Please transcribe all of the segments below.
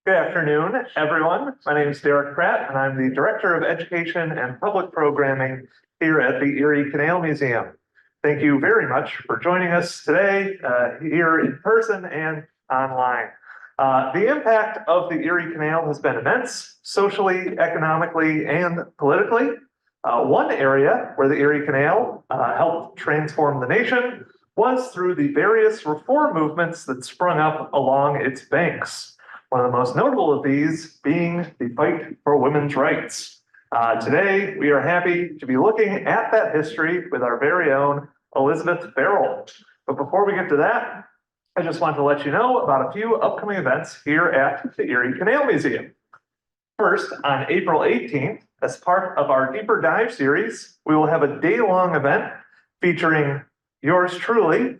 Good afternoon, everyone. My name is Derek Pratt, and I'm the Director of Education and Public Programming here at the Erie Canal Museum. Thank you very much for joining us today here in person and online. The impact of the Erie Canal has been immense, socially, economically, and politically. One area where the Erie Canal helped transform the nation was through the various reform movements that sprung up along its banks. One of the most notable of these being the fight for women's rights. Today, we are happy to be looking at that history with our very own Elizabeth Farrell. But before we get to that, I just want to let you know about a few upcoming events here at the Erie Canal Museum. First, on April 18th, as part of our Deeper Dive series, we will have a day-long event featuring yours truly,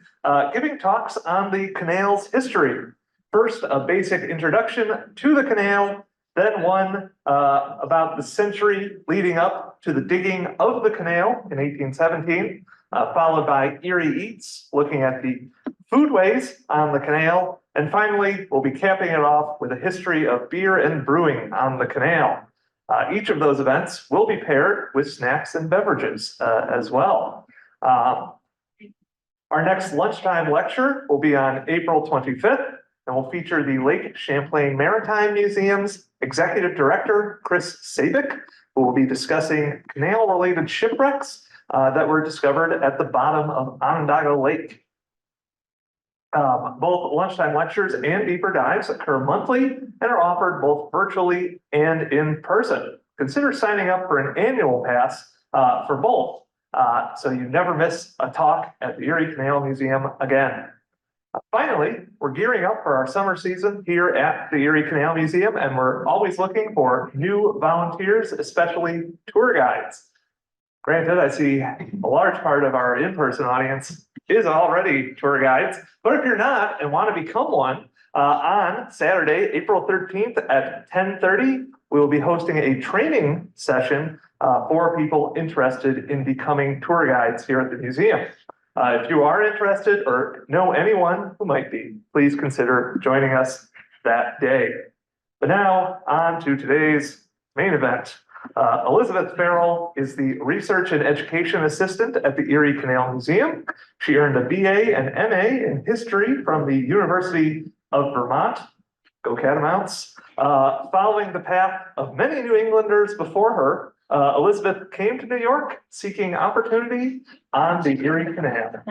giving talks on the canal's history. First, a basic introduction to the canal, then one about the century leading up to the digging of the canal in 1817, followed by Erie Eats, looking at the foodways on the canal, and finally, we'll be capping it off with a history of beer and brewing on the canal. Each of those events will be paired with snacks and beverages as well. Our next lunchtime lecture will be on April 25th, and will feature the Lake Champlain Maritime Museum's Executive Director, Chris Sabick, who will be discussing canal-related shipwrecks that were discovered at the bottom of Onondaga Lake. Both lunchtime lectures and deeper dives occur monthly and are offered both virtually and in person. Consider signing up for an annual pass for both, so you never miss a talk at the Erie Canal Museum again. Finally, we're gearing up for our summer season here at the Erie Canal Museum, and we're always looking for new volunteers, especially tour guides. Granted, I see a large part of our in-person audience is already tour guides, but if you're not and want to become one, on Saturday, April 13th at 10:30, we will be hosting a training session for people interested in becoming tour guides here at the museum. If you are interested or know anyone who might be, please consider joining us that day. But now on to today's main event. Elizabeth Farrell is the Research and Education Assistant at the Erie Canal Museum. She earned a BA and MA in History from the University of Vermont. Go Catamounts. Following the path of many New Englanders before her, Elizabeth came to New York seeking opportunity on the Erie Canal.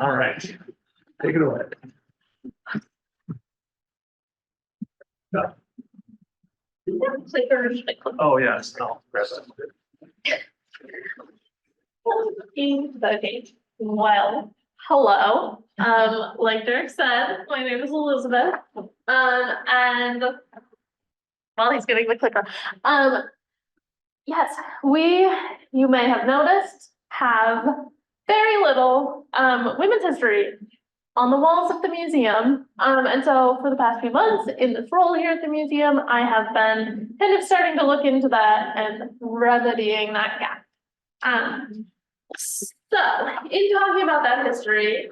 All right, take it away. No. Oh, yes, no. Okay, well, hello. Like Derek said, my name is Elizabeth. And while he's getting the clicker, yes, you may have noticed, have very little women's history on the walls of the museum. And so for the past few months in this role here at the museum, I have been kind of starting to look into that and remedying that gap. So in talking about that history,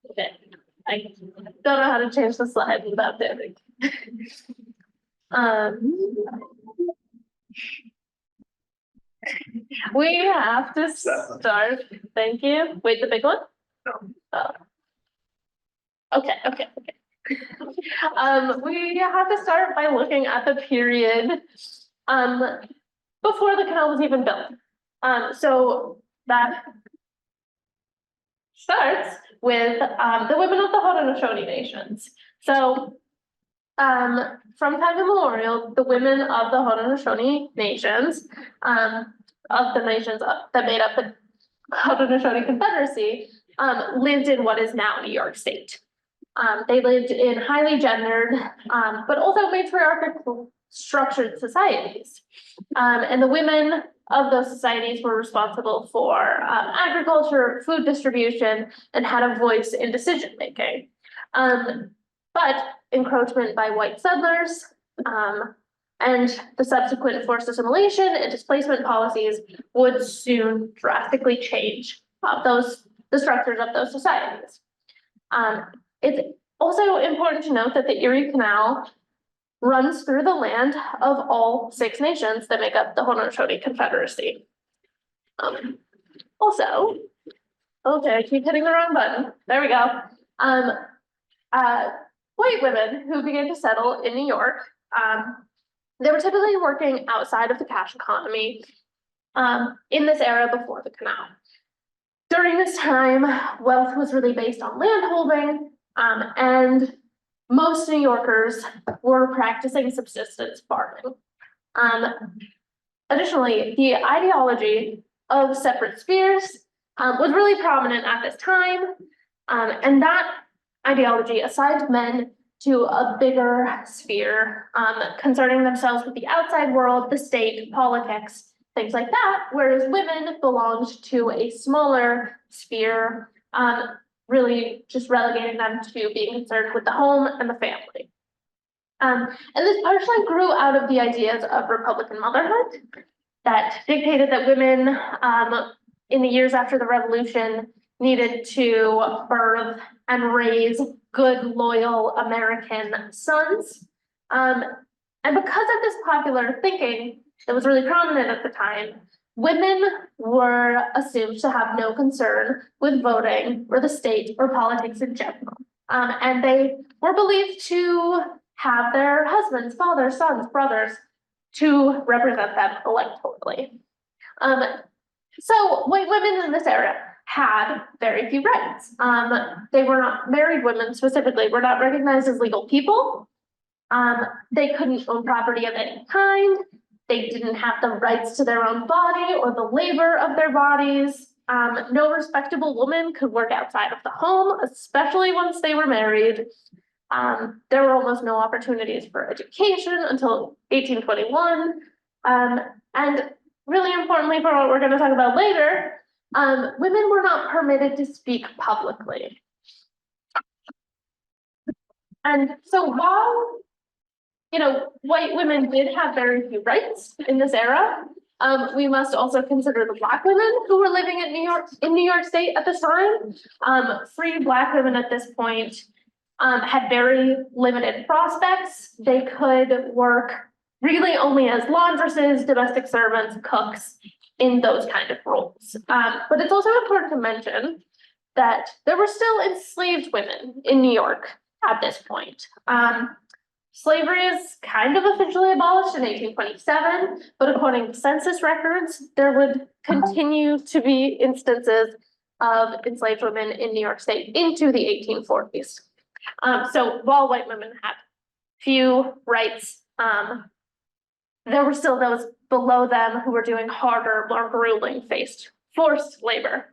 okay, I don't know how to change the slide without dancing. We have to start. Thank you. Wait, the big one? No. Oh. Okay. We have to start by looking at the period before the canal was even built. So that starts with the women of the Haudenosaunee nations. So from time immemorial, the women of the Haudenosaunee nations, of the nations that made up the Haudenosaunee Confederacy, lived in what is now New York State. They lived in highly gendered, but also matriarchal structured societies. And the women of those societies were responsible for agriculture, food distribution, and had a voice in decision making. But encroachment by white settlers and the subsequent forced assimilation and displacement policies would soon drastically change the structures of those societies. It's Also important to note that the Erie Canal runs through the land of all 6 nations that make up the Haudenosaunee Confederacy. Also, okay, I keep hitting the wrong button. There we go. White women who began to settle in New York, they were typically working outside of the cash economy in this era before the canal. During this time, wealth was really based on landholding, and most New Yorkers were practicing subsistence farming. Additionally, the ideology of separate spheres was really prominent at this time, and that ideology assigned men to a bigger sphere, concerning themselves with the outside world, the state, politics, things like that, whereas women belonged to a smaller sphere, really just relegating them to being concerned with the home and the family. And this partially grew out of the ideas of Republican motherhood that dictated that women in the years after the Revolution needed to birth and raise good, loyal American sons. And because of this popular thinking that was really prominent at the time, women were assumed to have no concern with voting or the state or politics in general. And they were believed to have their husbands, fathers, sons, brothers to represent them electorally. So white women in this era had very few rights. They were not married women specifically, were not recognized as legal people. They couldn't own property of any kind. They didn't have the rights to their own body or the labor of their bodies. No respectable woman could work outside of the home, especially once they were married. There were almost no opportunities for education until 1821. And really importantly for what we're going to talk about later, women were not permitted to speak publicly. And so while, white women did have very few rights in this era, we must also consider the Black women who were living in New York State at this time. Free Black women at this point had very limited prospects. They could work really only as laundresses, domestic servants, cooks, in those kind of roles. But it's also important to mention that there were still enslaved women in New York at this point. Slavery is kind of officially abolished in 1827, but according to census records, there would continue to be instances of enslaved women in New York State into the 1840s. So while white women had few rights, there were still those below them who were doing harder, more grueling faced forced labor.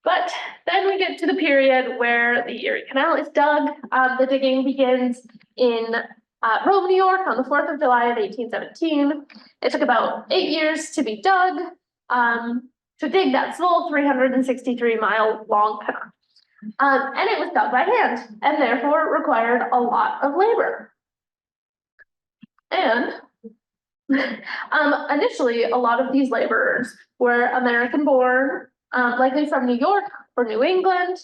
But then we get to the period where the Erie Canal is dug. The digging begins in Rome, New York on the 4th of July of 1817. It took about 8 years to be dug, to dig that full 363-mile long canal. And it was dug by hand and therefore required a lot of labor. And initially, a lot of these laborers were American born, likely from New York or New England.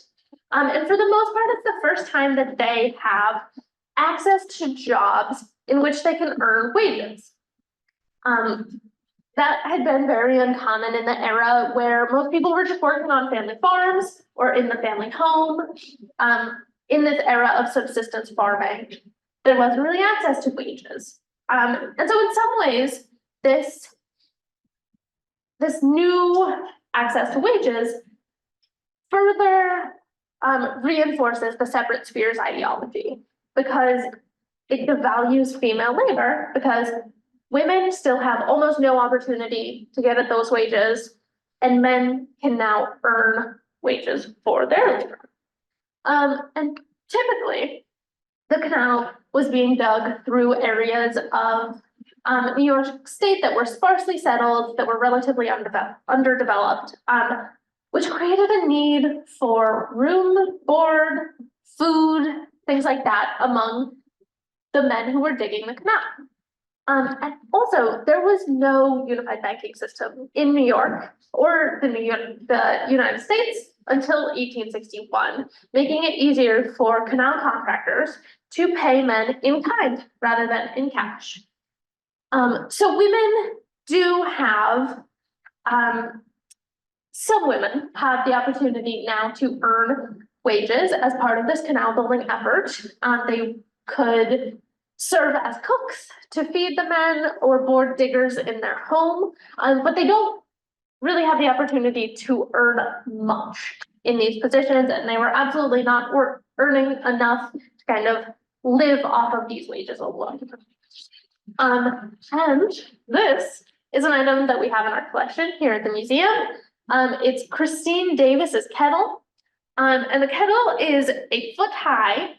And for the most part, it's the first time that they have access to jobs in which they can earn wages. That had been very uncommon in the era where most people were just working on family farms or in the family home. In this era of subsistence farming, there wasn't really access to wages. And so in some ways, this new access to wages further reinforces the separate spheres ideology, because it devalues female labor, because women still have almost no opportunity to get at those wages, and men can now earn wages for their labor. And typically, the canal was being dug through areas of New York State that were sparsely settled, that were relatively underdeveloped, which created a need for room, board, food, things like that among the men who were digging the canal. And also, there was no unified banking system in New York or the United States until 1861, making it easier for canal contractors to pay men in kind rather than in cash. So women do have, some women have the opportunity now to earn wages as part of this canal building effort. They could serve as cooks to feed the men or board diggers in their home, but they don't really have the opportunity to earn much in these positions, and they were absolutely not earning enough to kind of live off of these wages alone. And this is an item that we have in our collection here at the museum. It's Christine Davis's kettle. And the kettle is 1 foot high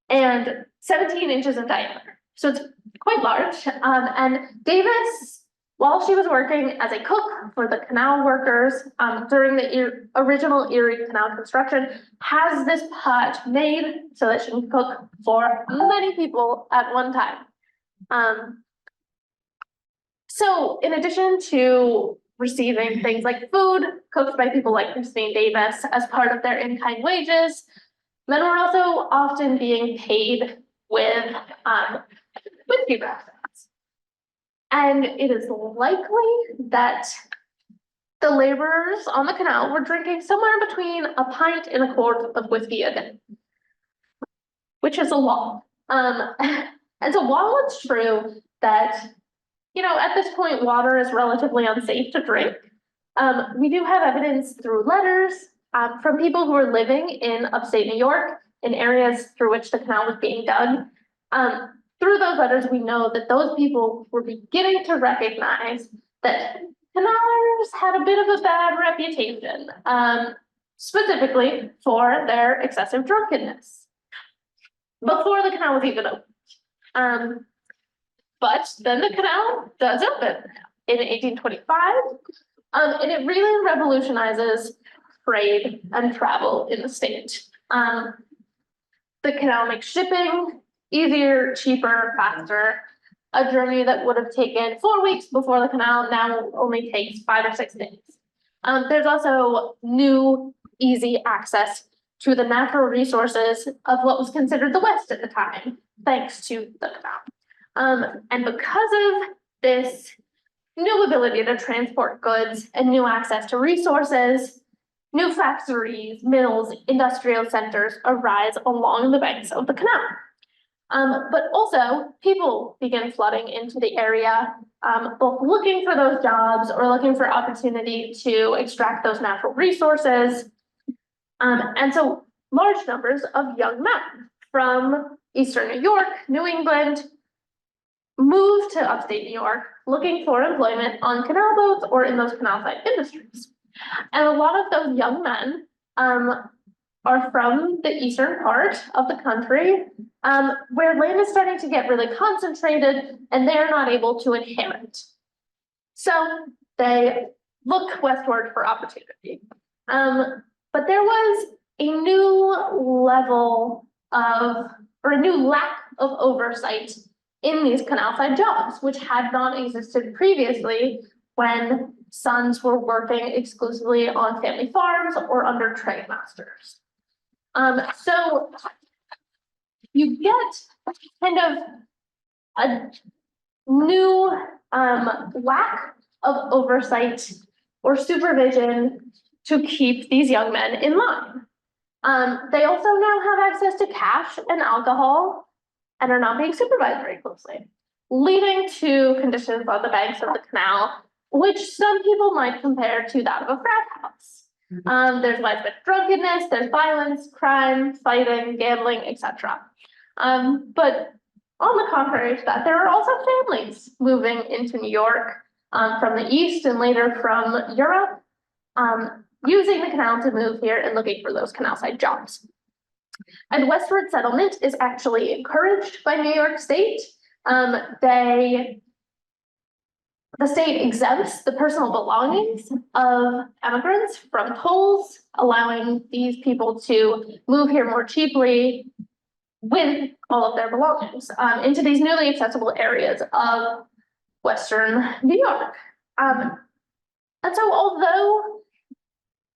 and 17 inches in diameter. So it's quite large. And Davis, while she was working as a cook for the canal workers during the original Erie Canal construction, has this pot made so that she can cook for many people at one time. So in addition to receiving things like food cooked by people like Christine Davis as part of their in-kind wages, men were also often being paid with whiskey rations. And it is likely that the laborers on the canal were drinking somewhere between a pint and a quart of whiskey a day, which is a lot. And so while it's true that, you know, at this point, water is relatively unsafe to drink, we do have evidence through letters from people who were living in upstate New York, in areas through which the canal was being dug. Through those letters, we know that those people were beginning to recognize that canalers had a bit of a bad reputation, specifically for their excessive drunkenness, before the canal was even opened. But then the canal does open in 1825, and it really revolutionizes trade and travel in the state. The canal makes shipping easier, cheaper, faster. A journey that would have taken 4 weeks before the canal now only takes 5 or 6 days. There's also new, easy access to the natural resources of what was considered the West at the time, thanks to the canal. And because of this new ability to transport goods and new access to resources, new factories, mills, industrial centers arise along the banks of the canal. But also people begin flooding into the area, both looking for those jobs or looking for opportunity to extract those natural resources. And so large numbers of young men from Eastern New York, New England, moved to upstate New York looking for employment on canal boats or in those canal side industries. And a lot of those young men are from the eastern part of the country, where land is starting to get really concentrated and they're not able to inherit. So they look westward for opportunity. But there was a new level of, or a new lack of oversight in these canal side jobs, which had not existed previously when sons were working exclusively on family farms or under trade masters. So you get kind of a new lack of oversight or supervision to keep these young men in line. They also now have access to cash and alcohol and are not being supervised very closely, leading to conditions on the banks of the canal, which some people might compare to that of a frat house. There's widespread drunkenness, there's violence, crime, fighting, gambling, etc. But on the contrary to that, there are also families moving into New York from the East and later from Europe, using the canal to move here and looking for those canal side jobs. And westward settlement is actually encouraged by New York State. The state exempts the personal belongings of immigrants from tolls, allowing these people to move here more cheaply with all of their belongings into these newly accessible areas of Western New York. And so although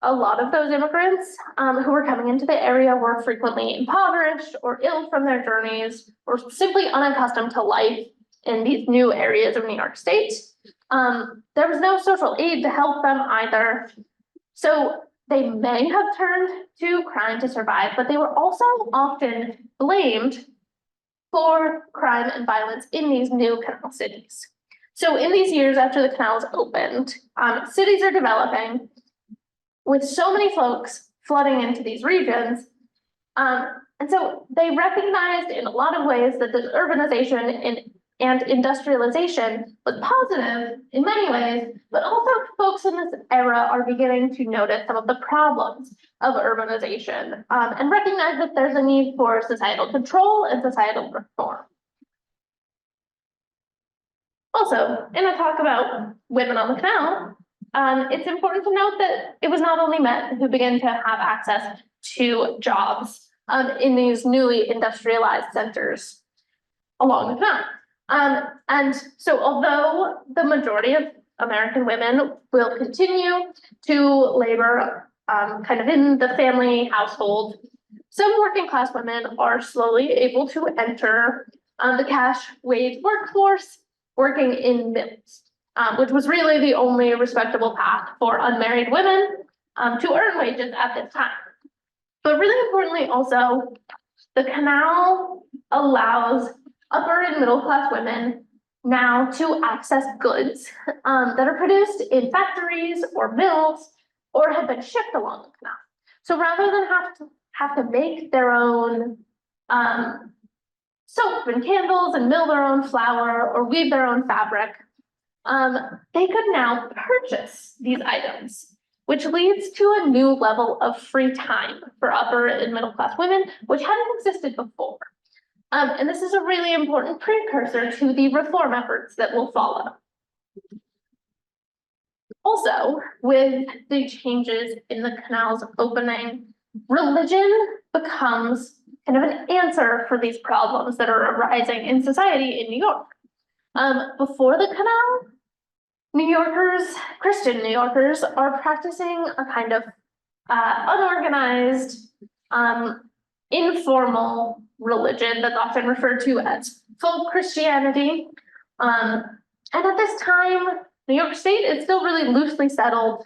a lot of those immigrants who were coming into the area were frequently impoverished or ill from their journeys, or simply unaccustomed to life in these new areas of New York State. There was no social aid to help them either. So they may have turned to crime to survive, but they were also often blamed for crime and violence in these new canal cities. So in these years after the canals opened, cities are developing with so many folks flooding into these regions. And so they recognized in a lot of ways that this urbanization and industrialization was positive in many ways, but also folks in this era are beginning to notice some of the problems of urbanization and recognize that there's a need for societal control and societal reform. Also, in a talk about women on the canal, it's important to note that it was not only men who began to have access to jobs in these newly industrialized centers along the canal. And so although the majority of American women will continue to labor kind of in the family household, some working class women are slowly able to enter the cash wage workforce, working in mills, which was really the only respectable path for unmarried women to earn wages at this time. But really importantly also, the canal allows upper and middle class women now to access goods that are produced in factories or mills or have been shipped along the canal. So rather than have to make their own soap and candles and mill their own flour or weave their own fabric, they could now purchase these items, which leads to a new level of free time for upper and middle class women, which hadn't existed before. And this is a really important precursor to the reform efforts that will follow. Also, with the changes in the canal's opening, religion becomes kind of an answer for these problems that are arising in society in New York. Before the canal, New Yorkers, Christian New Yorkers, are practicing a kind of unorganized, informal religion that's often referred to as folk Christianity. And at this time, New York State is still really loosely settled.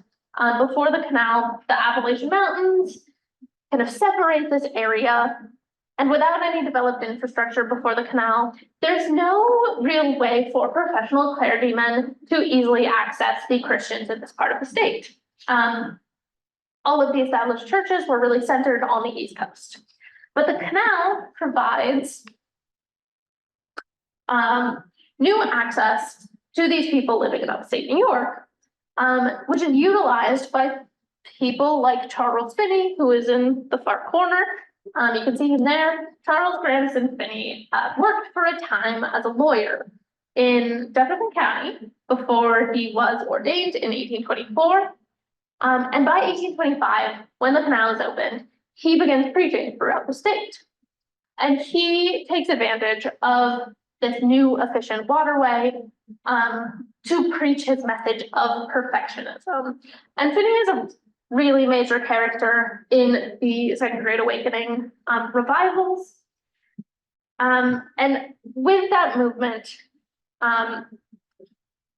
Before the canal, the Appalachian Mountains kind of separate this area. And without any developed infrastructure before the canal, there's no real way for professional clergymen to easily access the Christians in this part of the state. All of the established churches were really centered on the East Coast. But the canal provides new access to these people living in upstate New York, which is utilized by people like Charles Finney, who is in the far corner. You can see him there. Charles Grandison Finney worked for a time as a lawyer in Jefferson County before he was ordained in 1824. And by 1825, when the canal is opened, he begins preaching throughout the state. And he takes advantage of this new efficient waterway to preach his message of perfectionism. And Finney is a really major character in the Second Great Awakening revivals. And with that movement,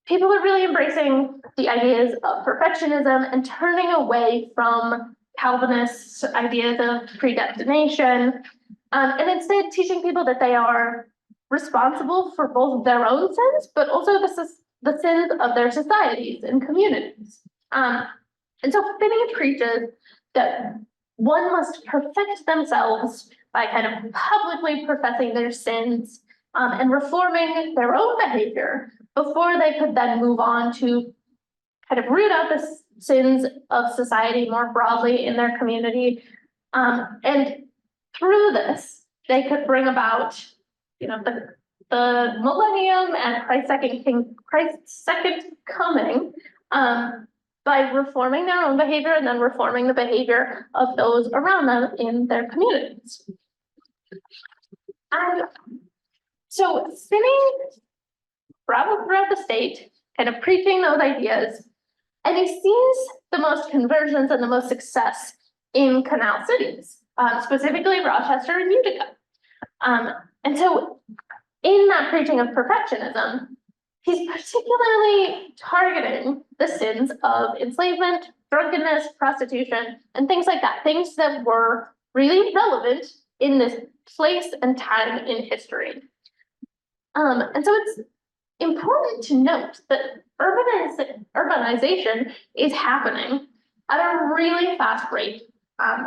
people are really embracing the ideas of perfectionism and turning away from Calvinist ideas of predestination, and instead teaching people that they are responsible for both their own sins, but also the sins of their societies and communities. And so Finney preaches that one must perfect themselves by kind of publicly professing their sins and reforming their own behavior before they could then move on to kind of root out the sins of society more broadly in their community. And through this, they could bring about, the millennium and Christ's second coming by reforming their own behavior and then reforming the behavior of those around them in their communities. And so Finney traveled throughout the state, kind of preaching those ideas, and he sees the most conversions and the most success in canal cities, specifically Rochester and Utica. And so in that preaching of perfectionism, he's particularly targeting the sins of enslavement, drunkenness, prostitution, and things like that, things that were really relevant in this place and time in history. And so it's important to note that urbanization is happening at a really fast rate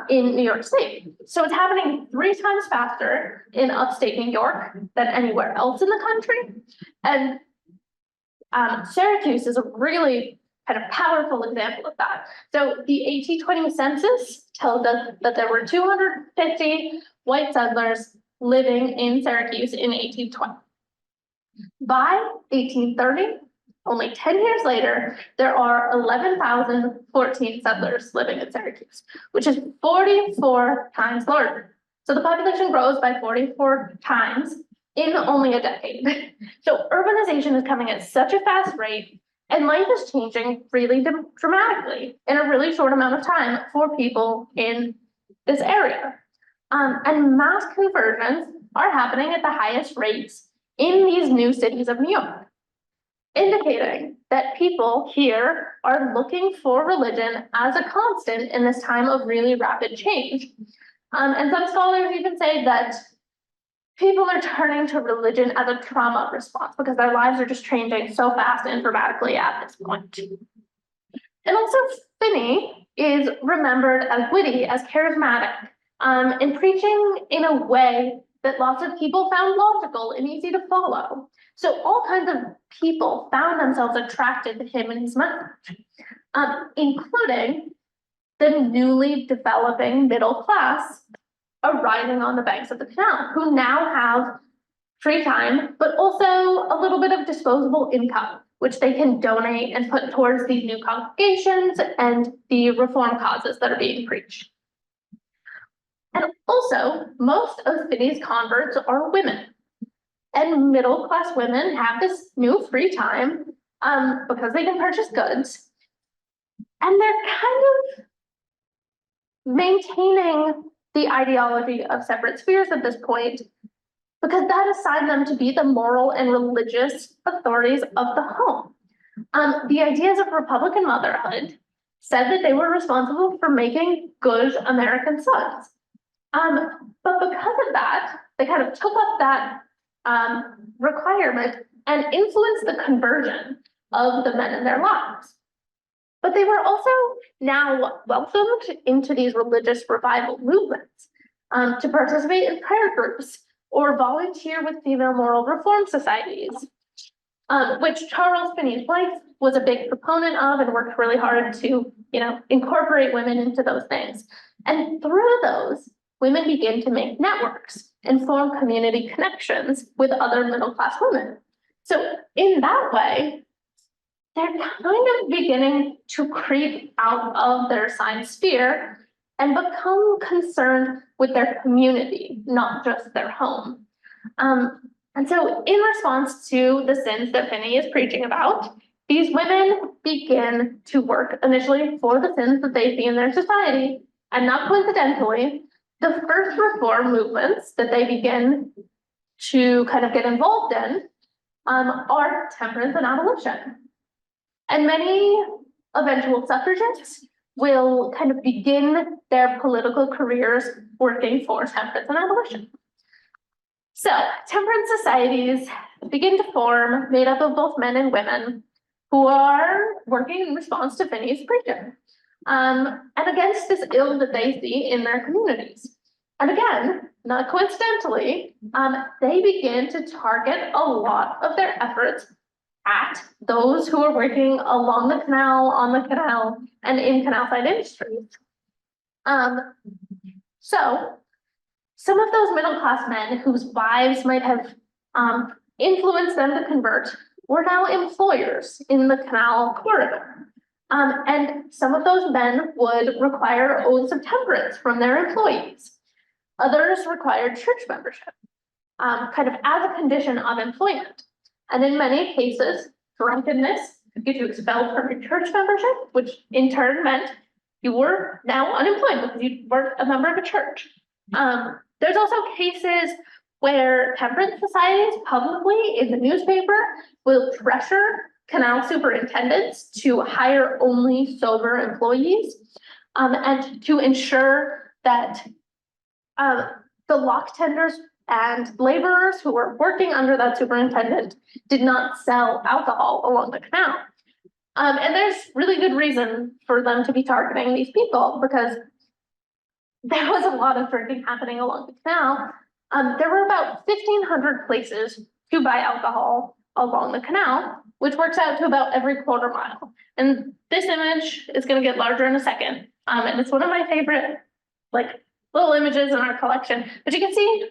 in New York State. So it's happening 3 times faster in upstate New York than anywhere else in the country. And Syracuse is a really kind of powerful example of that. So the 1820 census tells us that there were 250 white settlers living in Syracuse in 1820. By 1830, only 10 years later, there are 11,014 settlers living in Syracuse, which is 44 times larger. So the population grows by 44 times in only a decade. So urbanization is coming at such a fast rate, and life is changing really dramatically in a really short amount of time for people in this area. And mass conversions are happening at the highest rates in these new cities of New York, indicating that people here are looking for religion as a constant in this time of really rapid change. And some scholars even say that people are turning to religion as a trauma response because their lives are just changing so fast and dramatically at this point. And also Finney is remembered as witty, as charismatic, and preaching in a way that lots of people found logical and easy to follow. So all kinds of people found themselves attracted to him and his message, including the newly developing middle class arising on the banks of the canal, who now have free time, but also a little bit of disposable income, which they can donate and put towards these new congregations and the reform causes that are being preached. And also, most of Finney's converts are women. And middle-class women have this new free time because they can purchase goods. And they're kind of maintaining the ideology of separate spheres at this point, because that assigned them to be the moral and religious authorities of the home. The ideas of Republican motherhood said that they were responsible for making good American sons. But because of that, they kind of took up that requirement and influenced the conversion of the men in their lives. But they were also now welcomed into these religious revival movements to participate in prayer groups or volunteer with female moral reform societies, which Charles Finney's wife was a big proponent of and worked really hard to, incorporate women into those things. And through those, women begin to make networks and form community connections with other middle-class women. So in that way, they're kind of beginning to creep out of their assigned sphere and become concerned with their community, not just their home. And so in response to the sins that Finney is preaching about, these women begin to work initially for the sins that they see in their society, and not coincidentally, the first reform movements that they begin to kind of get involved in are temperance and abolition. And many eventual suffragists will kind of begin their political careers working for temperance and abolition. So temperance societies begin to form, made up of both men and women, who are working in response to Finney's preaching, and against this ill that they see in their communities. And again, not coincidentally, they begin to target a lot of their efforts at those who are working along the canal, on the canal, and in canal side industries. So some of those middle-class men whose wives might have influenced them to convert were now employers in the canal corridor. And some of those men would require oaths of temperance from their employees. Others required church membership, kind of as a condition of employment. And in many cases, drunkenness could get you expelled from your church membership, which in turn meant you were now unemployed because you weren't a member of a church. There's also cases where temperance societies publicly in the newspaper will pressure canal superintendents to hire only sober employees, and to ensure that the lock tenders and laborers who were working under that superintendent did not sell alcohol along the canal. And there's really good reason for them to be targeting these people because there was a lot of drinking happening along the canal. There were about 1,500 places to buy alcohol along the canal, which works out to about every quarter mile. And this image is going to get larger in a second. And it's one of my favorite, like, little images in our collection. But you can see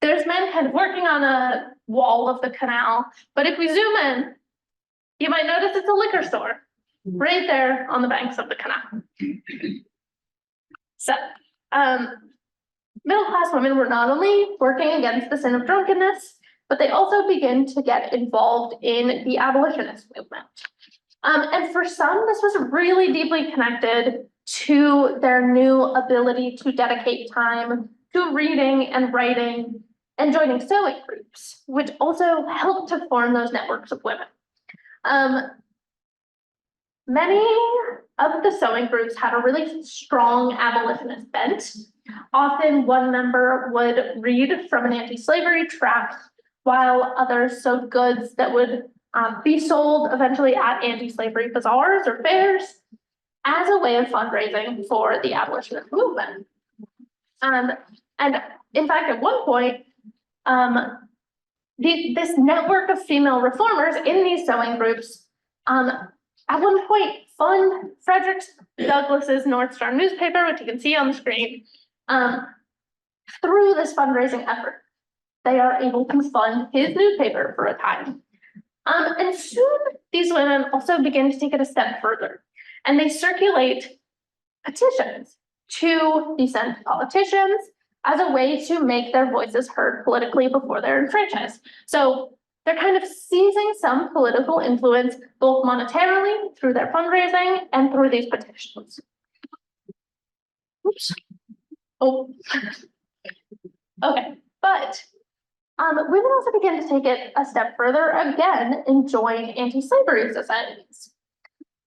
there's men kind of working on a wall of the canal. But if we zoom in, you might notice it's a liquor store right there on the banks of the canal. So, middle-class women were not only working against the sin of drunkenness, but they also begin to get involved in the abolitionist movement. And for some, this was really deeply connected to their new ability to dedicate time to reading and writing and joining sewing groups, which also helped to form those networks of women. Many of the sewing groups had a really strong abolitionist bent. Often one member would read from an anti-slavery tract, while others sewed goods that would be sold eventually at anti-slavery bazaars or fairs as a way of fundraising for the abolitionist movement. And in fact, at one point, this network of female reformers in these sewing groups, at one point, fund Frederick Douglass's North Star newspaper, which you can see on the screen, through this fundraising effort. They are able to fund his newspaper for a time. And soon these women also begin to take it a step further, and they circulate petitions to decent politicians as a way to make their voices heard politically before they're enfranchised. So they're kind of seizing some political influence, both monetarily through their fundraising and through these petitions. Oops. Oh, okay, but women also began to take it a step further again and join anti-slavery societies.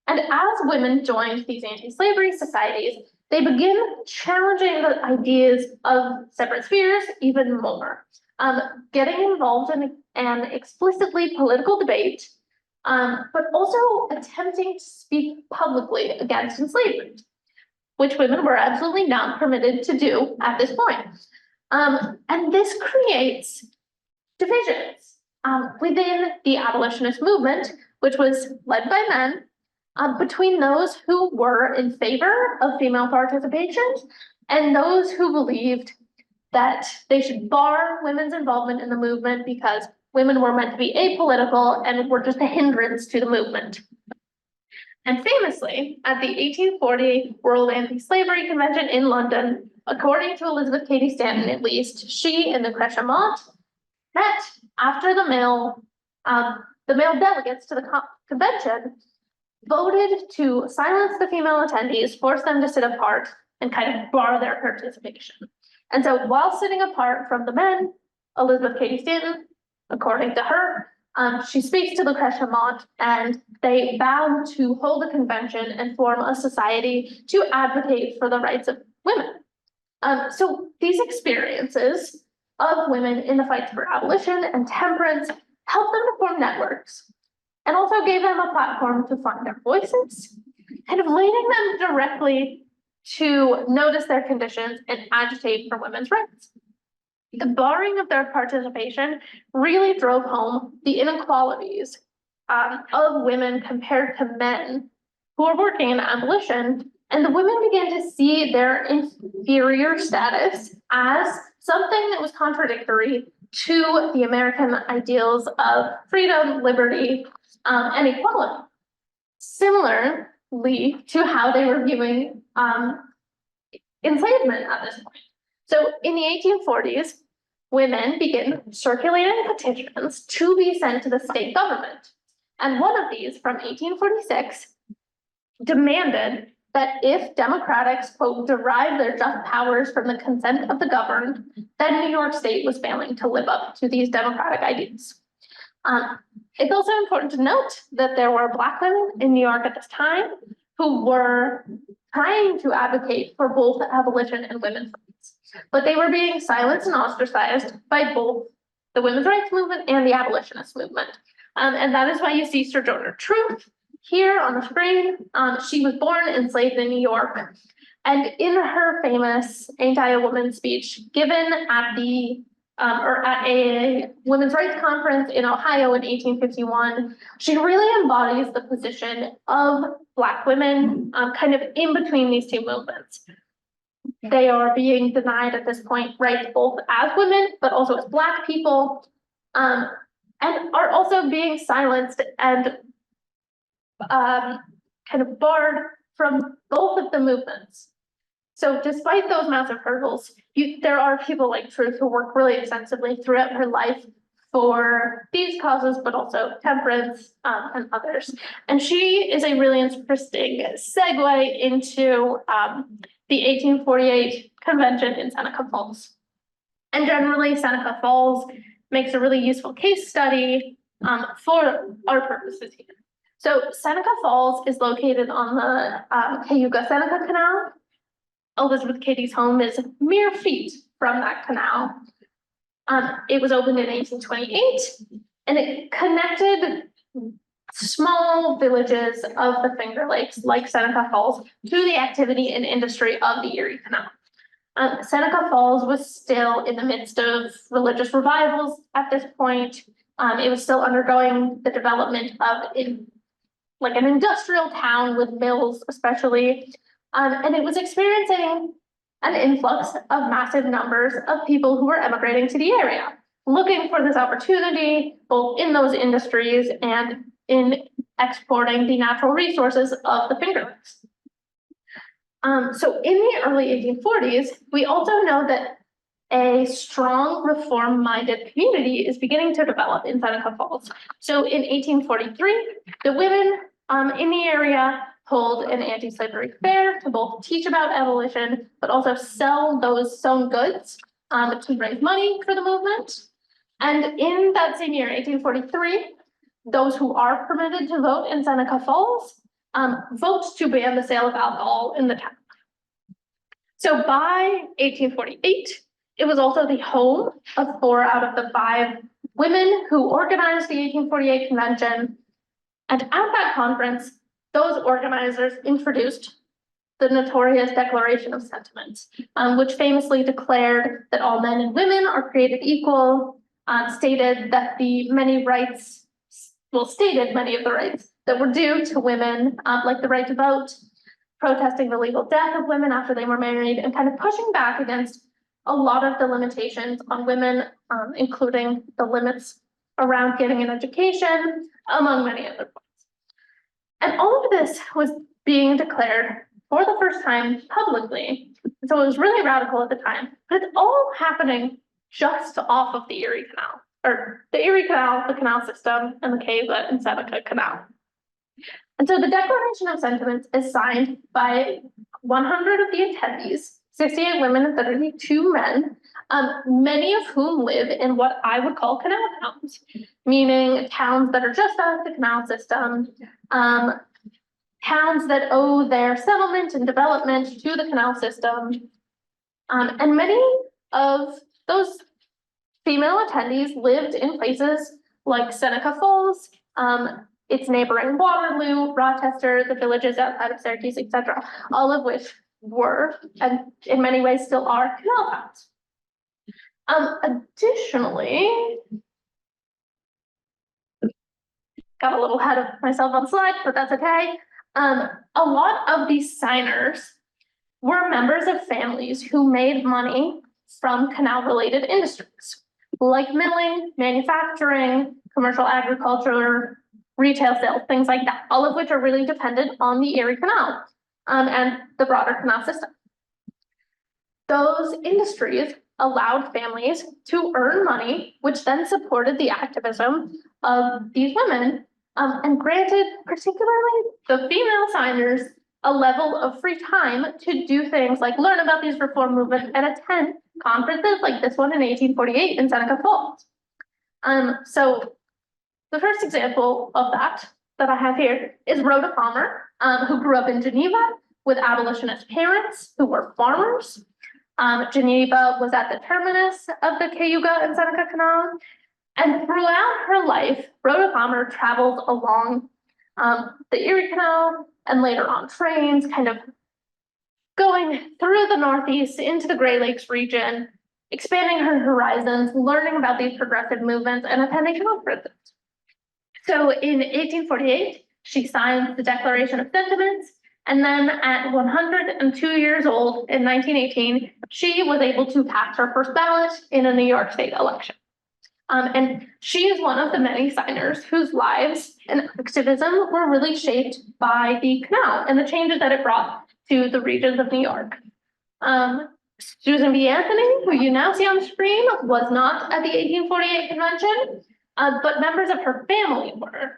And as women joined these anti-slavery societies, they begin challenging the ideas of separate spheres even more, getting involved in an explicitly political debate, but also attempting to speak publicly against enslavement, which women were absolutely not permitted to do at this point. And this creates divisions within the abolitionist movement, which was led by men, between those who were in favor of female participation and those who believed that they should bar women's involvement in the movement because women were meant to be apolitical and were just a hindrance to the movement. And famously, at the 1840 World Anti-Slavery Convention in London, according to Elizabeth Cady Stanton at least, she and Lucretia Mott met after the male delegates to the convention voted to silence the female attendees, force them to sit apart, and kind of bar their participation. And so while sitting apart from the men, Elizabeth Cady Stanton, according to her, she speaks to Lucretia Mott, and they vow to hold a convention and form a society to advocate for the rights of women. So these experiences of women in the fights for abolition and temperance helped them to form networks, and also gave them a platform to find their voices, kind of leading them directly to notice their conditions and agitate for women's rights. The barring of their participation really drove home the inequalities of women compared to men who are working in abolition, and the women began to see their inferior status as something that was contradictory to the American ideals of freedom, liberty, and equality. Similarly to how they were viewing enslavement at this point. So in the 1840s, women begin circulating petitions to be sent to the state government. And one of these, from 1846, demanded that if Democrats, quote, derive their just powers from the consent of the governed, then New York State was failing to live up to these democratic ideals. It's also important to note that there were Black women in New York at this time who were trying to advocate for both abolition and women's rights, but they were being silenced and ostracized by both the women's rights movement and the abolitionist movement. And that is why you see Sojourner Truth here on the screen. She was born enslaved in New York. And in her famous Ain't I a Woman speech given at the at a women's rights conference in Ohio in 1851, she really embodies the position of Black women kind of in between these two movements. They are being denied at this point rights both as women, but also as Black people, and are also being silenced and kind of barred from both of the movements. So despite those massive hurdles, there are people like Truth who work really extensively throughout her life for these causes, but also temperance and others. And she is a really interesting segue into the 1848 convention in Seneca Falls. And generally, Seneca Falls makes a really useful case study for our purposes here. So Seneca Falls is located on the Cayuga-Seneca Canal. Elizabeth Cady's home is mere feet from that canal. It was opened in 1828, and it connected small villages of the Finger Lakes, like Seneca Falls, to the activity and industry of the Erie Canal. Seneca Falls was still in the midst of religious revivals at this point. It was still undergoing the development of an industrial town with mills, especially. And it was experiencing an influx of massive numbers of people who were emigrating to the area, looking for this opportunity, both in those industries and in exporting the natural resources of the Finger Lakes. So in the early 1840s, we also know that a strong reform-minded community is beginning to develop in Seneca Falls. So in 1843, the women in the area hold an anti-slavery fair to both teach about abolition, but also sell those sewn goods to raise money for the movement. And in that same year, 1843, those who are permitted to vote in Seneca Falls vote to ban the sale of alcohol in the town. So by 1848, it was also the home of 4 out of the 5 women who organized the 1848 convention. And at that conference, those organizers introduced the notorious Declaration of Sentiments, which famously declared that all men and women are created equal, stated that stated many of the rights that were due to women, like the right to vote, protesting the legal death of women after they were married, and kind of pushing back against a lot of the limitations on women, including the limits around getting an education, among many other points. And all of this was being declared for the first time publicly. So it was really radical at the time, but it's all happening just off of the Erie Canal, or the Erie Canal, the canal system, and the Cayuga and Seneca Canal. And so the Declaration of Sentiments is signed by 100 of the attendees, 68 women and 32 men, many of whom live in what I would call canal towns, meaning towns that are just off the canal system, towns that owe their settlement and development to the canal system. And many of those female attendees lived in places like Seneca Falls, its neighboring Waterloo, Rochester, the villages outside of Syracuse, etc., all of which were, and in many ways still are, canal towns. Additionally, got a little ahead of myself on the slide, but that's okay. A lot of these signers were members of families who made money from canal-related industries, like milling, manufacturing, commercial agriculture, retail sales, things like that, all of which are really dependent on the Erie Canal and the broader canal system. Those industries allowed families to earn money, which then supported the activism of these women and granted particularly the female signers a level of free time to do things like learn about these reform movements and attend conferences like this one in 1848 in Seneca Falls. So the first example of that I have here is Rhoda Palmer, who grew up in Geneva with abolitionist parents who were farmers. Geneva was at the terminus of the Cayuga and Seneca Canal. And throughout her life, Rhoda Palmer traveled along the Erie Canal and later on trains, kind of going through the Northeast into the Great Lakes region, expanding her horizons, learning about these progressive movements, and attending conferences. So in 1848, she signed the Declaration of Sentiments, and then at 102 years old in 1918, she was able to cast her first ballot in a New York State election. And she is one of the many signers whose lives and activism were really shaped by the canal and the changes that it brought to the regions of New York. Susan B. Anthony, who you now see on the screen, was not at the 1848 convention, but members of her family were.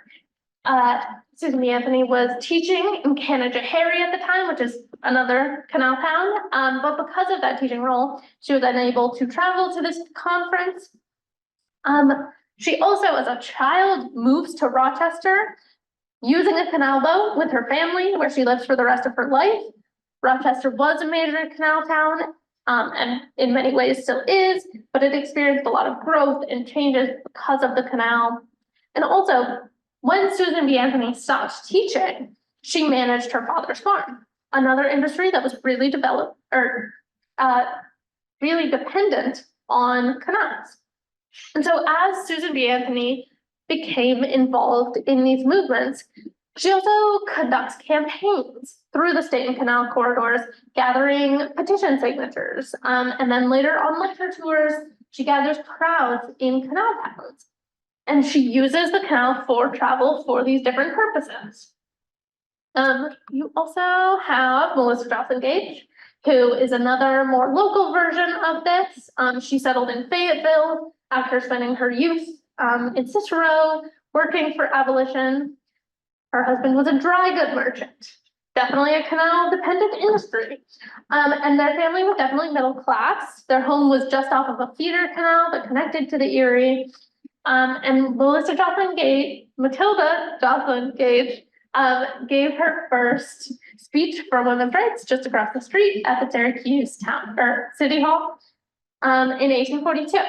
Susan B. Anthony was teaching in Canajoharie at the time, which is another canal town, but because of that teaching role, she was unable to travel to this conference. She also, as a child, moves to Rochester using a canal boat with her family, where she lives for the rest of her life. Rochester was a major canal town, and in many ways still is, but it experienced a lot of growth and changes because of the canal. And also, when Susan B. Anthony stopped teaching, she managed her father's farm, another industry that was really developed or really dependent on canals. And so as Susan B. Anthony became involved in these movements, she also conducts campaigns through the state and canal corridors, gathering petition signatures. And then later on lecture tours, she gathers crowds in canal towns. And she uses the canal for travel for these different purposes. You also have Melissa Jocelyn Gage, who is another more local version of this. She settled in Fayetteville after spending her youth in Cicero, working for abolition. Her husband was a dry goods merchant, definitely a canal-dependent industry. And their family was definitely middle class. Their home was just off of a feeder canal that connected to the Erie. And Matilda Jocelyn Gage, gave her first speech for women's rights just across the street at the Syracuse town or city hall in 1842.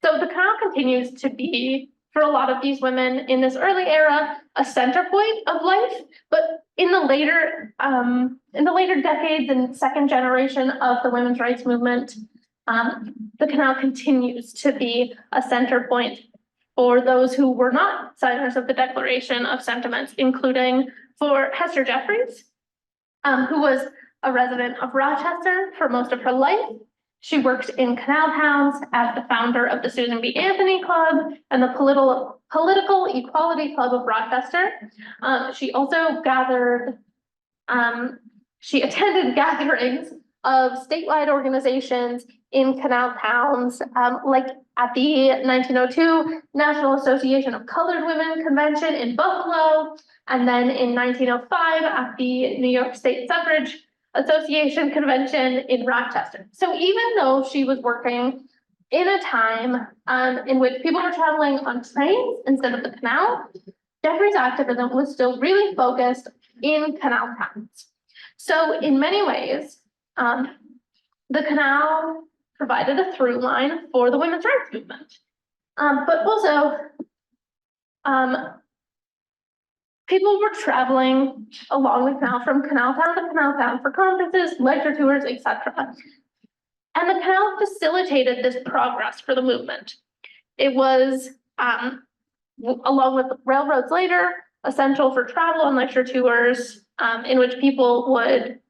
So the canal continues to be, for a lot of these women in this early era, a center point of life. But in the later decades and second generation of the women's rights movement, the canal continues to be a center point for those who were not signers of the Declaration of Sentiments, including for Hester Jeffries, who was a resident of Rochester for most of her life. She worked in canal towns as the founder of the Susan B. Anthony Club and the Political Equality Club of Rochester. She also she attended gatherings of statewide organizations in canal towns, like at the 1902 National Association of Colored Women Convention in Buffalo, and then in 1905 at the New York State Suffrage Association Convention in Rochester. So even though she was working in a time in which people were traveling on trains instead of the canal, Jeffries' activism was still really focused in canal towns. So in many ways, the canal provided a through line for the women's rights movement. But also, people were traveling along the canal from canal town to canal town for conferences, lecture tours, etc. And the canal facilitated this progress for the movement. It was, along with railroads later, essential for travel and lecture tours, in which people would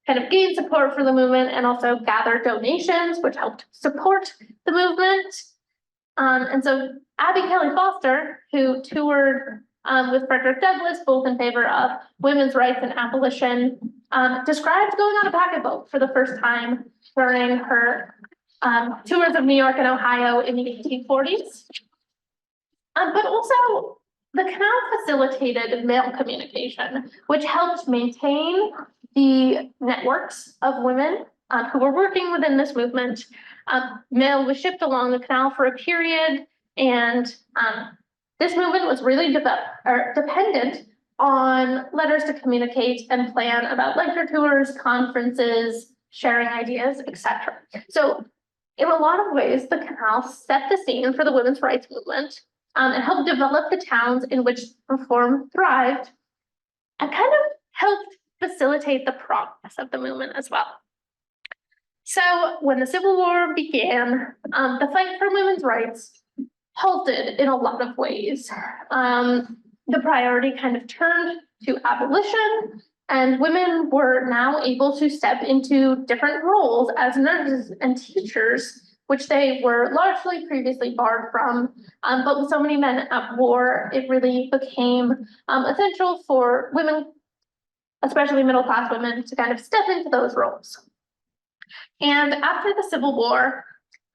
kind of gain support for the movement and also gather donations, which helped support the movement. And so Abby Kelly Foster, who toured with Frederick Douglass, both in favor of women's rights and abolition, described going on a packet boat for the first time during her tours of New York and Ohio in the 1840s. But also the canal facilitated mail communication, which helped maintain the networks of women who were working within this movement. Mail was shipped along the canal for a period, and this movement was really dependent on letters to communicate and plan about lecture tours, conferences, sharing ideas, etc. So in a lot of ways, the canal set the scene for the women's rights movement and helped develop the towns in which reform thrived, and kind of helped facilitate the progress of the movement as well. So when the Civil War began, the fight for women's rights halted in a lot of ways. The priority kind of turned to abolition, and women were now able to step into different roles as nurses and teachers, which they were largely previously barred from. But with so many men at war, it really became essential for women, especially middle-class women, to kind of step into those roles. And after the Civil War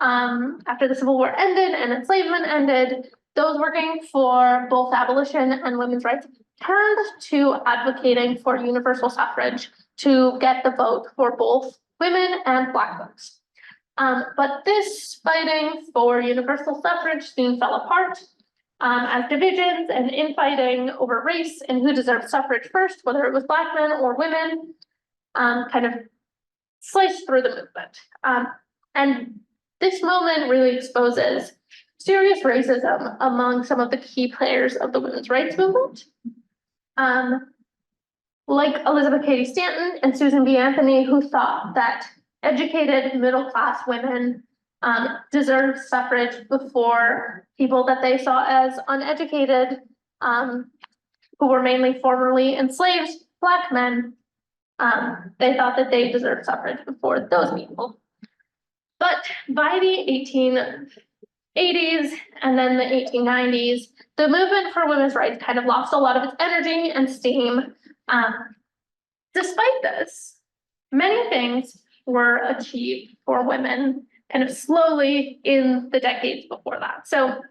ended and enslavement ended, those working for both abolition and women's rights turned to advocating for universal suffrage to get the vote for both women and Black folks. But this fighting for universal suffrage soon fell apart as divisions and infighting over race and who deserved suffrage first, whether it was Black men or women, kind of sliced through the movement. And this moment really exposes serious racism among some of the key players of the women's rights movement. Like Elizabeth Cady Stanton and Susan B. Anthony, who thought that educated middle-class women deserved suffrage before people that they saw as uneducated, who were mainly formerly enslaved Black men. They thought that they deserved suffrage before those people. But by the 1880s and then the 1890s, the movement for women's rights kind of lost a lot of its energy and steam. Despite this, many things were achieved for women kind of slowly in the decades before that. So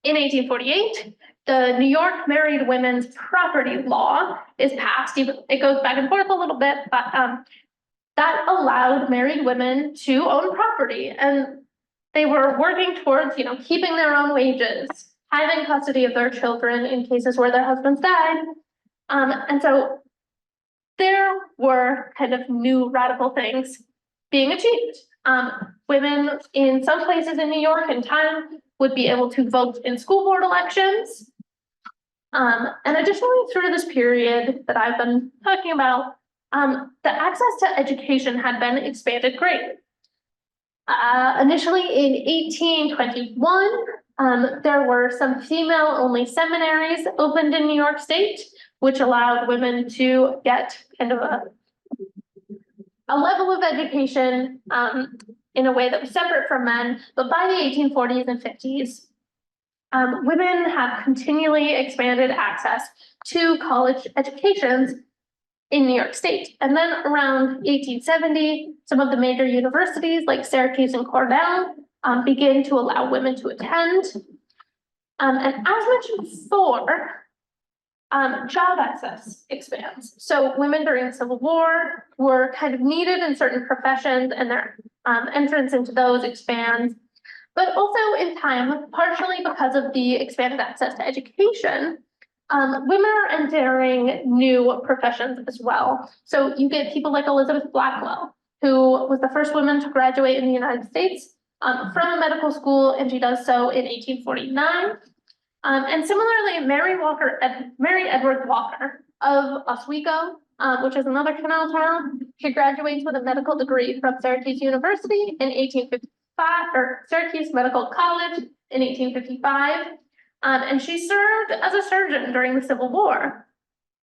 in 1848, the New York Married Women's Property Law is passed. It goes back and forth a little bit, but that allowed married women to own property, and they were working towards, keeping their own wages, having custody of their children in cases where their husbands died. And so there were kind of new radical things being achieved. Women in some places in New York in time would be able to vote in school board elections. And additionally, through this period that I've been talking about, the access to education had been expanded greatly. Initially in 1821, there were some female-only seminaries opened in New York State, which allowed women to get kind of a level of education in a way that was separate from men. But by the 1840s and 50s, women have continually expanded access to college educations in New York State. And then around 1870, some of the major universities like Syracuse and Cornell begin to allow women to attend. And as mentioned before, job access expands. So women during the Civil War were kind of needed in certain professions, and their entrance into those expands. But also in time, partially because of the expanded access to education, women are entering new professions as well. So you get people like Elizabeth Blackwell, who was the first woman to graduate in the United States from a medical school, and she does so in 1849. And similarly, Mary Edwards Walker of Oswego, which is another canal town, she graduates with a medical degree from Syracuse University in 1855, or Syracuse Medical College in 1855. And she served as a surgeon during the Civil War,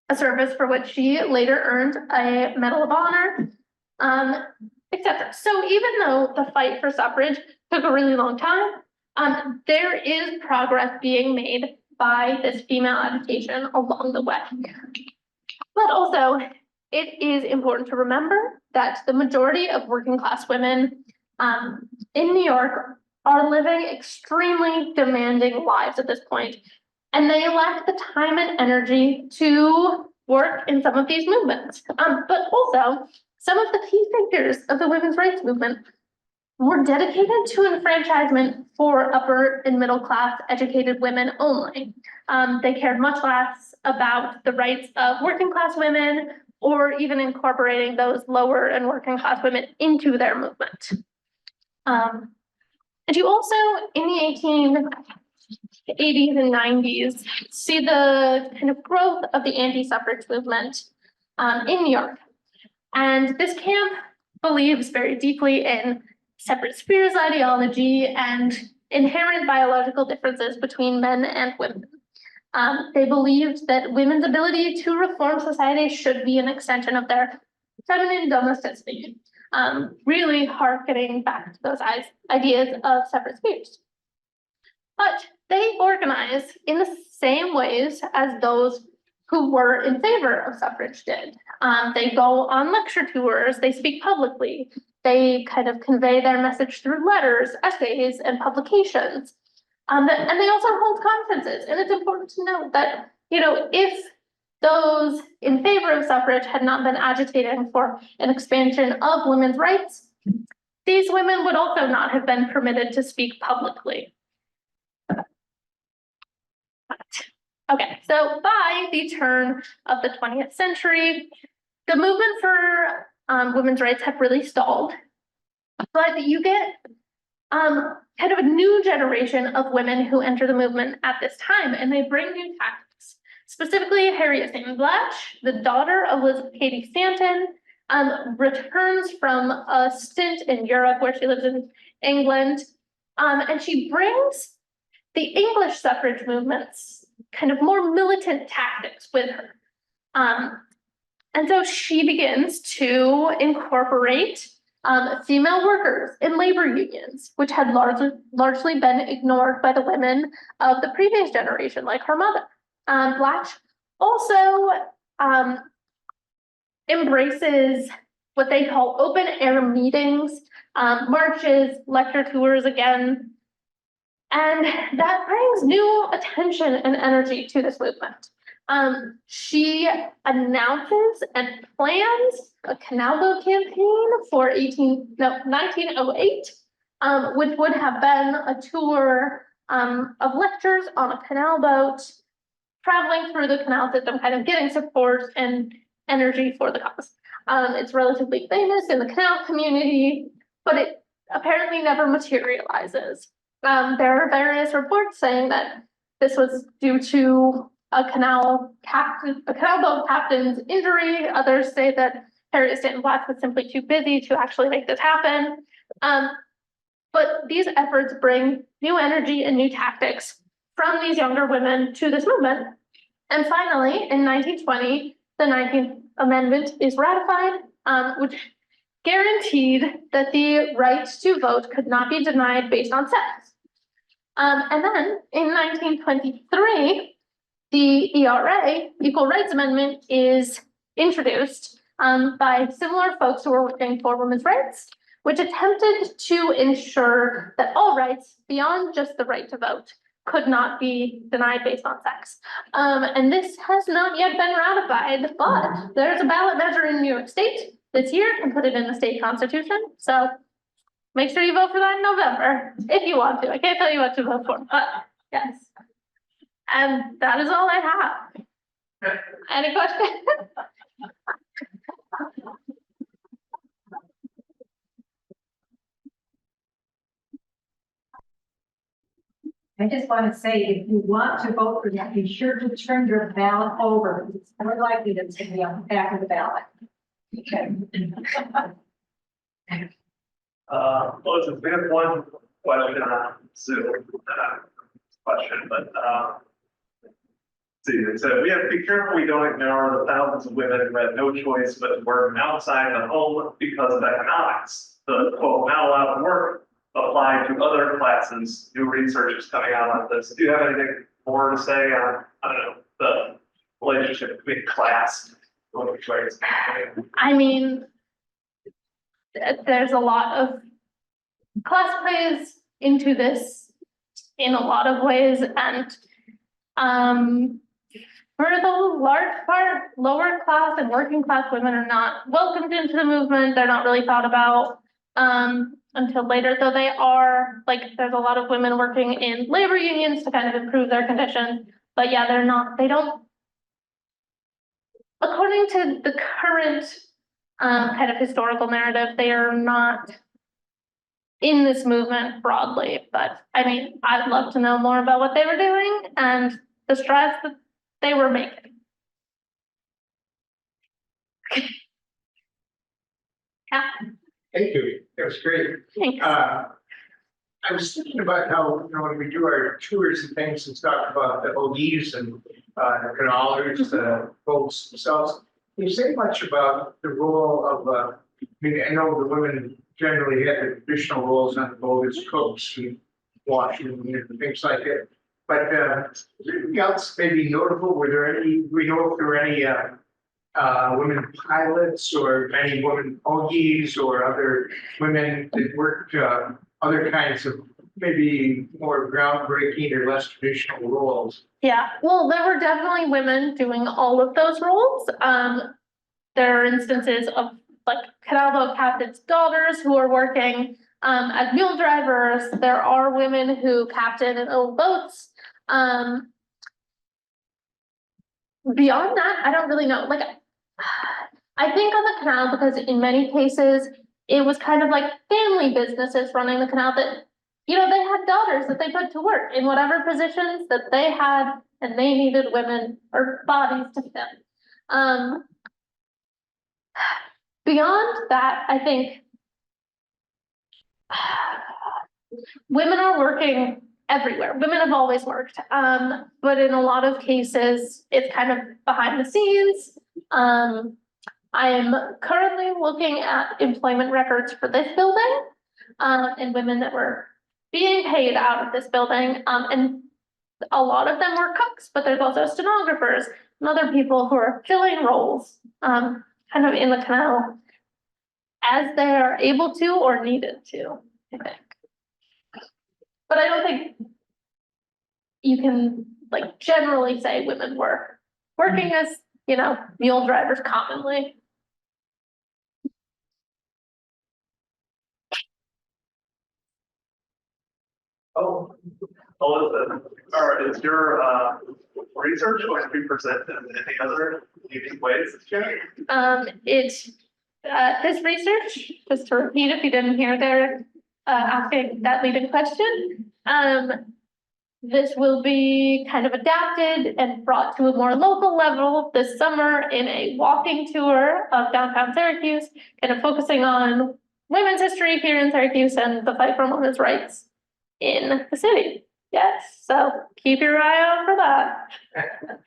a service for which she later earned a Medal of Honor, etc. So even though the fight for suffrage took a really long time, there is progress being made by this female education along the way. But also, it is important to remember that the majority of working class women in New York are living extremely demanding lives at this point. And they lack the time and energy to work in some of these movements. But also, some of the key figures of the women's rights movement were dedicated to enfranchisement for upper and middle class educated women only. They cared much less about the rights of working class women or even incorporating those lower and working class women into their movement. And you also, in the 1880s and 90s, see the kind of growth of the anti-suffrage movement in New York. And this camp believes very deeply in separate spheres ideology and inherent biological differences between men and women. They believed that women's ability to reform society should be an extension of their feminine domesticity, really harkening back to those ideas of separate spheres. But they organize in the same ways as those who were in favor of suffrage did. They go on lecture tours, they speak publicly, they kind of convey their message through letters, essays, and publications. And they also hold conferences. And it's important to note that, if those in favor of suffrage had not been agitating for an expansion of women's rights, these women would also not have been permitted to speak publicly. Okay, so by the turn of the 20th century, the movement for women's rights had really stalled. But you get kind of a new generation of women who enter the movement at this time, and they bring new tactics. Specifically, Harriet Stanton Blatch, the daughter of Elizabeth Cady Stanton, returns from a stint in Europe where she lives in England, and she brings the English suffrage movement's kind of more militant tactics with her. And so she begins to incorporate female workers in labor unions, which had largely been ignored by the women of the previous generation, like her mother. Blatch also embraces what they call open air meetings, marches, lecture tours again, and that brings new attention and energy to this movement. She announces and plans a canal boat campaign for 1908, which would have been a tour of lectures on a canal boat, traveling through the canal system, kind of getting support and energy for the cause. It's relatively famous in the canal community, but it apparently never materializes. There are various reports saying that this was due to a canal boat captain's injury. Others say that Harriet Stanton Blatch was simply too busy to actually make this happen. But these efforts bring new energy and new tactics from these younger women to this movement. And finally, in 1920, the 19th Amendment is ratified, which guaranteed that the right to vote could not be denied based on sex. And then in 1923, the ERA, Equal Rights Amendment, is introduced by similar folks who were working for women's rights, which attempted to ensure that all rights beyond just the right to vote could not be denied based on sex. And this has not yet been ratified, but there's a ballot measure in New York State this year and put it in the state constitution. So make sure you vote for that in November if you want to. I can't tell you what to vote for, but yes. And that is all I have. Any questions? I just want to say, if you want to vote for that, be sure to turn your ballot over. It's more likely that it's going to be on the back of the ballot. Okay. Melissa, we have one question on Zoom, question, but see, it said, we have to be careful we don't ignore the thousands of women who had no choice but to work outside the home because of economics. The quote, not allowed to work apply to other classes. New research is coming out on this. Do you have anything more to say on, I don't know, the relationship between class and women's rights? I mean, there's a lot of class plays into this in a lot of ways, and For the large part, lower class and working class women are not welcomed into the movement. They're not really thought about until later, though they are, like, there's a lot of women working in labor unions to kind of improve their conditions. But yeah, they don't, according to the current kind of historical narrative, they are not in this movement broadly. But I mean, I'd love to know more about what they were doing and the strides that they were making. Yeah, Thank you. That was great. thanks. I was thinking about how, when we do our tours and things and talk about the ODs and the canalers, the boats themselves. Can you say much about the role of, I mean, I know the women generally have the traditional roles on the boat as cooks and washing and things like that. But is there anything else maybe notable? We know if there were any women pilots or any women OGs or other women that worked other kinds of maybe more groundbreaking or less traditional roles? Yeah, well, there were definitely women doing all of those roles. There are instances of like canal boat captains' daughters who are working as mule drivers. There are women who captain and own boats. Beyond that, I don't really know. Like, I think on the canal, because in many cases, it was kind of like family businesses running the canal that, they had daughters that they put to work in whatever positions that they had, and they needed women or bodies to fill. Beyond that, I think women are working everywhere. Women have always worked, but in a lot of cases, it's kind of behind the scenes. I am currently looking at employment records for this building, and women that were being paid out of this building, and a lot of them were cooks, but there's also stenographers and other people who are filling roles, kind of in the canal as they are able to or needed to, I think. But I don't think you can like generally say women were working as, mule drivers commonly. Elizabeth, is your research going to be presented in any other unique ways this year? This research, just to repeat if you didn't hear Derek asking that leading question, this will be kind of adapted and brought to a more local level this summer in a walking tour of downtown Syracuse, kind of focusing on women's history here in Syracuse and the fight for women's rights in the city. Yes, so keep your eye out for that.